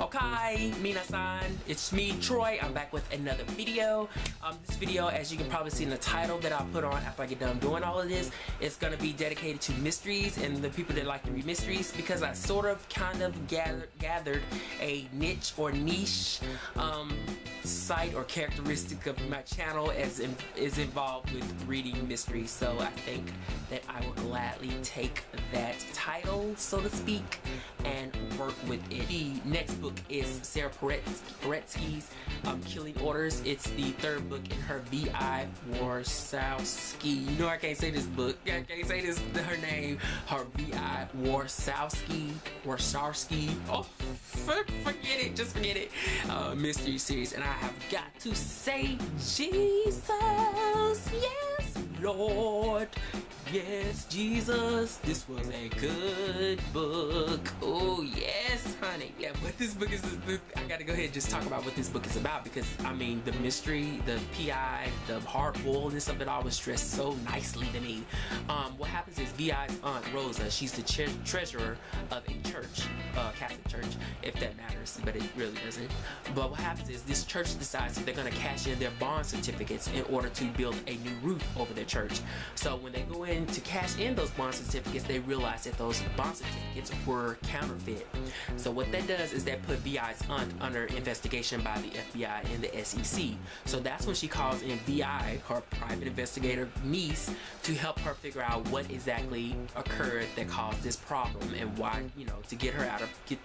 Okay, minasan, it's me, Troy. I'm back with another video. This video, as you can probably see in the title that I'll put on after I get done doing all of this, it's gonna be dedicated to mysteries and the people that like to read mysteries, because I sort of kind of gathered a niche or niche site or characteristic of my channel is involved with reading mysteries. So I think that I will gladly take that title, so to speak, and work with it. The next book is Sara Paretsky's Killing Orders. It's the third book in her V.I. Warshawski. You know I can't say this book. I can't say this, her name. Her V.I. Warshawski. Oh, forget it. Just forget it. Mystery series. And I have got to say, Jesus, yes, Lord. Yes, Jesus, this was a good book. Oh, yes, honey. Yeah, what this book is, I gotta go ahead and just talk about what this book is about, because, I mean, the mystery, the PI, the hard-boiledness of it all was stressed so nicely to me. What happens is VI's aunt, Rozan, she's the treasurer of a church, Catholic church, if that matters, but it really doesn't. But what happens is this church decides that they're gonna cash in their bond certificates in order to build a new roof over their church. So when they go in to cash in those bond certificates, they realize that those bond certificates were counterfeit. So what that does is that put VI's aunt under investigation by the FBI and the SEC. So that's when she calls in VI, her private investigator niece, to help her figure out what exactly occurred that caused this problem, and why, you know, to get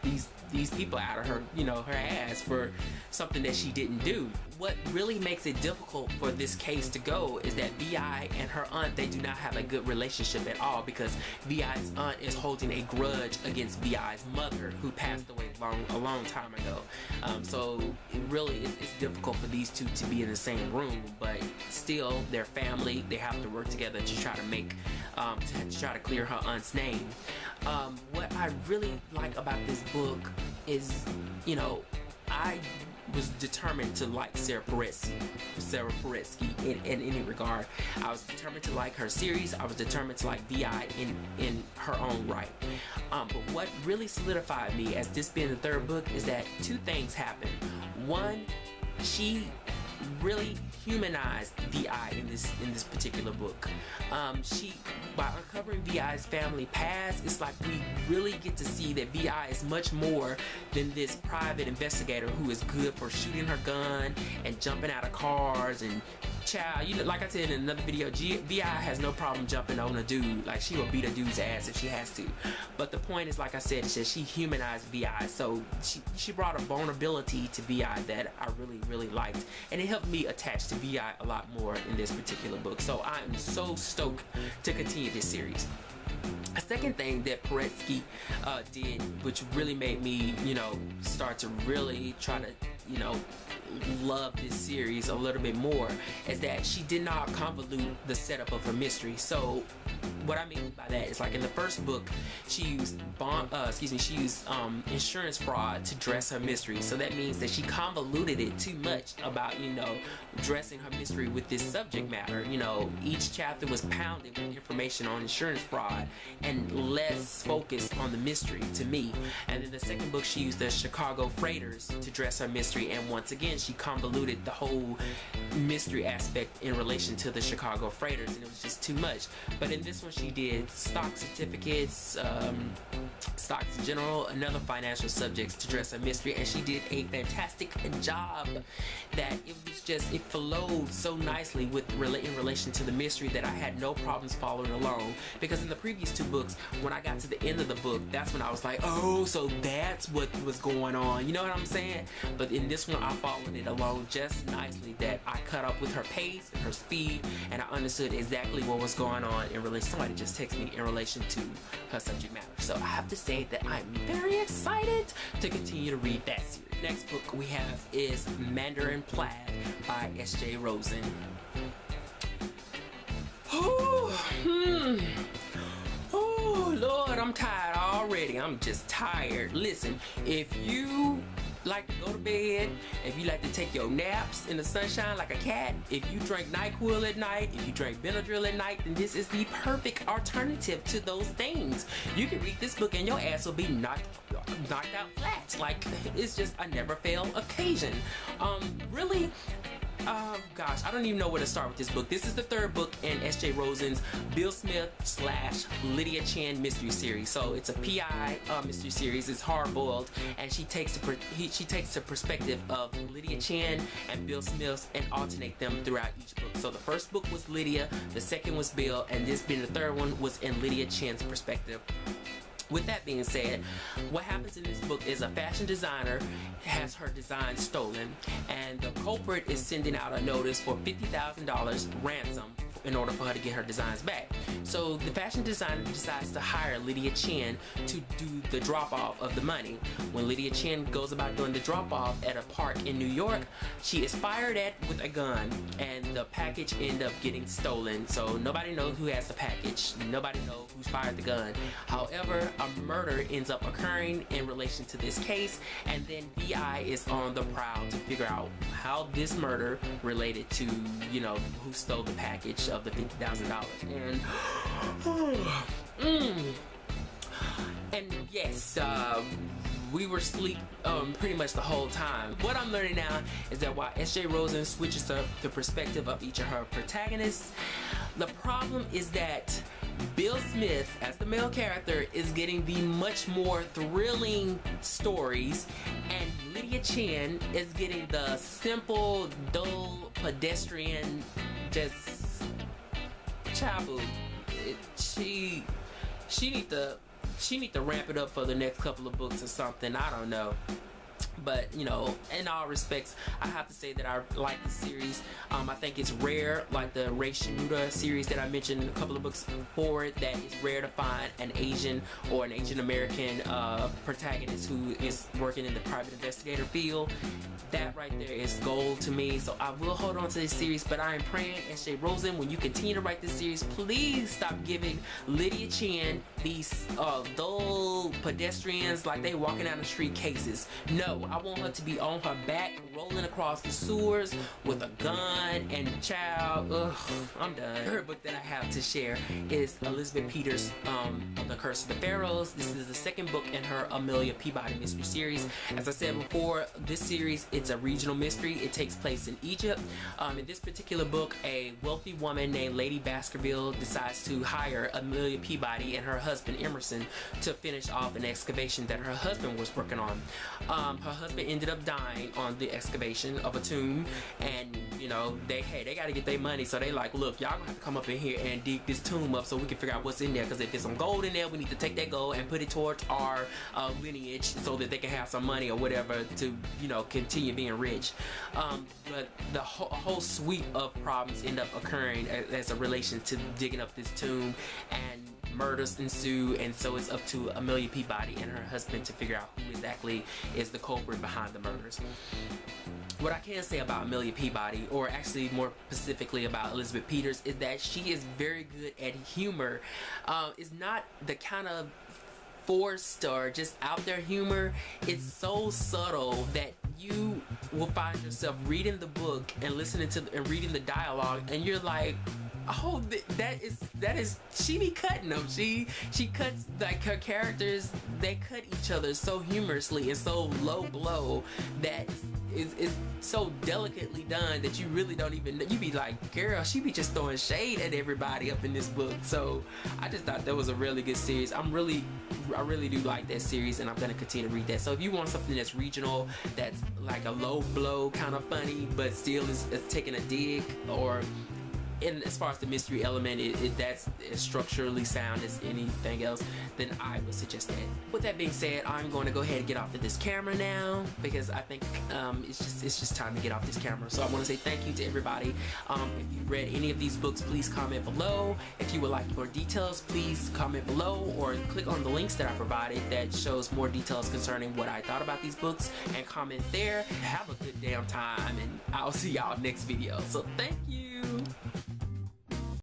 these people out of her, you know, her ass for something that she didn't do. What really makes it difficult for this case to go is that VI and her aunt, they do not have a good relationship at all, because VI's aunt is holding a grudge against VI's mother, who passed away a long time ago. So it really is difficult for these two to be in the same room, but still, they're family. They have to work together to try to make, to try to clear her aunt's name. What I really like about this book is, you know, I was determined to like Sara Paretsky in any regard. I was determined to like her series. I was determined to like VI in her own right. But what really solidified me as this being the third book is that two things happened. One, she really humanized VI in this particular book. By uncovering VI's family past, it's like we really get to see that VI is much more than this private investigator who is good for shooting her gun and jumping out of cars and child, you know, like I said in another video, VI has no problem jumping on a dude. Like, she will beat a dude's ass if she has to. But the point is, like I said, is that she humanized VI. So she brought a vulnerability to VI that I really liked, and it helped me attach to VI a lot more in this particular book. So I am so stoked to continue this series. A second thing that Paretsky did, which really made me, you know, start to really try to, you know, love this series a little bit more, is that she did not convolute the setup of her mystery. So what I mean by that is, like, in the first book, she used insurance fraud to dress her mystery. So that means that she convoluted it too much about, you know, dressing her mystery with this subject matter. You know, each chapter was pounded with information on insurance fraud and less focused on the mystery to me. And in the second book, she used the Chicago Freighters to dress her mystery, and once again, she convoluted the whole mystery aspect in relation to the Chicago Freighters, and it was just too much. But in this one, she did stock certificates, stocks in general, and other financial subjects to dress her mystery, and she did a fantastic job. That it was just, it flowed so nicely with in relation to the mystery that I had no problems following along. Because in the previous two books, when I got to the end of the book, that's when I was like, oh, so that's what was going on, you know what I'm saying? But in this one, I followed it along just nicely, that I cut up with her pace and her speed, and I understood exactly what was going on in relation. Somebody just texted me in relation to her subject matter. So I have to say that I'm very excited to continue to read that series. Next book we have is Mandarin Plaid by S.J. Rozan. Oh, Lord, I'm tired already. I'm just tired. Listen, if you like to go to bed, if you like to take your naps in the sunshine like a cat, if you drink NyQuil at night, if you drink Benadryl at night, then this is the perfect alternative to those things. You can read this book and your ass will be knocked knocked out flat. Like, it's just a never fail occasion. Really, gosh, I don't even know where to start with this book. This is the third book in S.J. Rozan's Bill Smith / Lydia Chan mystery series. So it's a PI mystery series. It's hard-boiled, and she takes the perspective of Lydia Chan and Bill Smith and alternate them throughout each book. So the first book was Lydia, the second was Bill, and this being the third one was in Lydia Chan's perspective. With that being said, what happens in this book is a fashion designer has her design stolen, and the culprit is sending out a notice for $50,000 ransom in order for her to get her designs back. So the fashion designer decides to hire Lydia Chan to do the drop-off of the money. When Lydia Chan goes about doing the drop-off at a park in New York, she is fired at with a gun, and the package ends up getting stolen. So nobody knows who has the package. Nobody knows who's fired the gun. However, a murder ends up occurring in relation to this case, and then BI is on the prowl to figure out how this murder related to, you know, who stole the package of the $50,000. And yes, we were asleep pretty much the whole time. What I'm learning now is that while S.J. Rozan switches up the perspective of each of her protagonists, the problem is that Bill Smith, as the male character, is getting the much more thrilling stories, and Lydia Chan is getting the simple, dull, pedestrian, just chabu. She need to ramp it up for the next couple of books or something. I don't know. But, you know, in all respects, I have to say that I like the series. I think it's rare, like the Ray Shimura series that I mentioned a couple of books forward, that it's rare to find an Asian or an Asian American protagonist who is working in the private investigator field. That right there is gold to me. So I will hold on to this series, but I am praying, S.J. Rozan, when you continue to write this series, please stop giving Lydia Chan these dull pedestrians, like they walking down the street cases. No, I want her to be on her back, rolling across the sewers with a gun and child. Ugh, I'm done. The third book that I have to share is Elizabeth Peters' The Curse of the Pharaohs. This is the second book in her Amelia Peabody mystery series. As I said before, this series, it's a regional mystery. It takes place in Egypt. In this particular book, a wealthy woman named Lady Baskerville decides to hire Amelia Peabody and her husband Emerson to finish off an excavation that her husband was working on. Her husband ended up dying on the excavation of a tomb, and you know, they gotta get their money, so they like, look, y'all gonna have to come up in here and dig this tomb up so we can figure out what's in there, because if there's some gold in there, we need to take that gold and put it towards our lineage so that they can have some money or whatever to, you know, continue being rich. But the whole suite of problems end up occurring as a relation to digging up this tomb, and murders ensue, and so it's up to Amelia Peabody and her husband to figure out who exactly is the culprit behind the murders. What I can say about Amelia Peabody, or actually more specifically about Elizabeth Peters, is that she is very good at humor. It's not the kind of forced or just out there humor. It's so subtle that you will find yourself reading the book and listening to and reading the dialogue, and you're like, oh, that is she be cutting them. She cuts, like, her characters, they cut each other so humorously and so low blow that it's so delicately done that you really don't even, you be like, girl, she be just throwing shade at everybody up in this book. So I just thought that was a really good series. I really do like that series, and I'm gonna continue to read that. So if you want something that's regional, that's like a low blow kind of funny but still is taking a dig, or and as far as the mystery element, that's as structurally sound as anything else, then I would suggest that. With that being said, I'm going to go ahead and get off of this camera now, because I think it's just time to get off this camera. So I want to say thank you to everybody. If you read any of these books, please comment below. If you would like more details, please comment below, or click on the links that I provided that shows more details concerning what I thought about these books, and comment there. Have a good damn time, and I'll see y'all next video. So thank you.